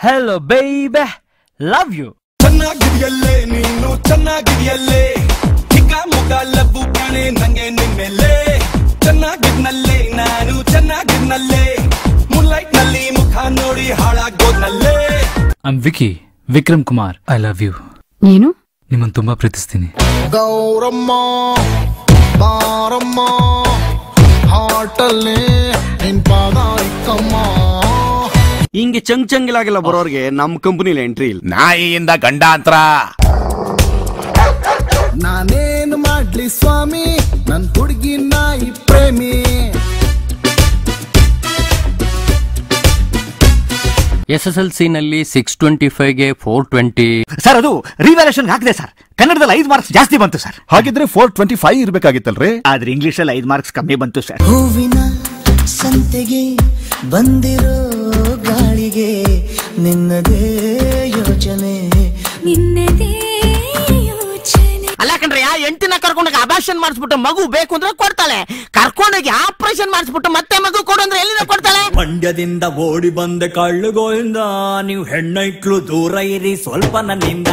Hello baby, love you. ಚೆನ್ನಾಗಿದೆಯಲ್ಲೇ ನೀನು ಚೆನ್ನಾಗಿದೆಯಲ್ಲೇ ಚಿಕ್ಕ ಮುಖ ಲಬ್ಬು ಕಾಣೆ ನಂಗೆ ನಿಮ್ಮೆಲ್ಲೇ ಚೆನ್ನಾಗಿದ್ನಲ್ಲೇ ನಾನು ಚೆನ್ನಾಗಿದ್ನಲ್ಲೇ ಮುನ್ಲೈಟ್ ನಲ್ಲಿ ಮುಖ ನೋಡಿ ಹಾಳಾಗೋದ್ನಲ್ಲೇ. I'm Vicky, Vikram Kumar. I love you. ಏನು? ನಿಮ್ಮನ್ನು ತುಂಬಾ ಪ್ರೀತಿಸ್ತೀನಿ. ಗೌರಮ್ಮ ಬಾರಮ್ಮ ಹಾಟಲ್ಲಿ ನಿನ್ ಪಾದ ಇಕ್ಕಮ್ಮ. ಹಿಂಗೆ ಚಂಗಿಲಾಗಿಲ್ಲ ಬರೋರ್ಗೆ ನಮ್ ಕಂಪನಿಲಿ ಎಂಟ್ರಿ ಇಲ್ಲ. ನಾಯಿಯಿಂದ ಗಂಡಾಂತರ. ನಾನೇನು ಮಾಡ್ಲಿ ಸ್ವಾಮಿ ನನ್ ಹುಡುಗಿ ನಾಯಿ ಪ್ರೇಮಿ. SSLC ನಲ್ಲಿ 625ಗೆ 420. ಸರ್ ಅದು ರಿವ್ಯಾಲ್ಯೂಷನ್ ಹಾಕಿದೆ ಸರ್. ಕನ್ನಡದಲ್ಲಿ 5 ಮಾರ್ಕ್ಸ್ ಜಾಸ್ತಿ ಬಂತು ಸರ್. ಹಾಗಿದ್ರೆ 425 ಇರ್ಬೇಕಾಗಿತ್ತಲ್ರಿ. ಆದ್ರೆ ಇಂಗ್ಲಿಷ್ ಅಲ್ಲಿ 5 ಮಾರ್ಕ್ಸ್ ಕಮ್ಮಿ ಬಂತು ಸರ್. ಹೂವಿನ ಸಂತೆಗೆ ಬಂದಿರೋ ಗಾಳಿಗೆ ನಿನ್ನದೇ ಯೋಚನೆ ನಿನ್ನದೇ ಯೋಚನೆ. ಅಲ್ಲ ಕಣ್ರಿ, ಆ ಹೆಂಡತಿನ ಕರ್ಕೊಂಡೋಗಿ ಅಬಾರ್ಷನ್ ಮಾಡಿಸ್ಬಿಟ್ಟು ಮಗು ಬೇಕು ಅಂದ್ರೆ ಕೊಡ್ತಾಳೆ, ಕರ್ಕೊಂಡೋಗಿ ಆಪರೇಷನ್ ಮಾಡಿಸ್ಬಿಟ್ಟು ಮತ್ತೆ ಮಗು ಕೊಡು ಅಂದ್ರೆ ಎಲ್ಲಿಂದ ಕೊಡ್ತಾಳೆ? ಮಂಡ್ಯದಿಂದ ಓಡಿ ಬಂದೆ ಕಳ್ಳುಗೋಯಿಂದ, ನೀವು ಹೆಣ್ಣೈಕ್ಳು ದೂರ ಇರಿ ಸ್ವಲ್ಪ ನನ್ನಿಂದ.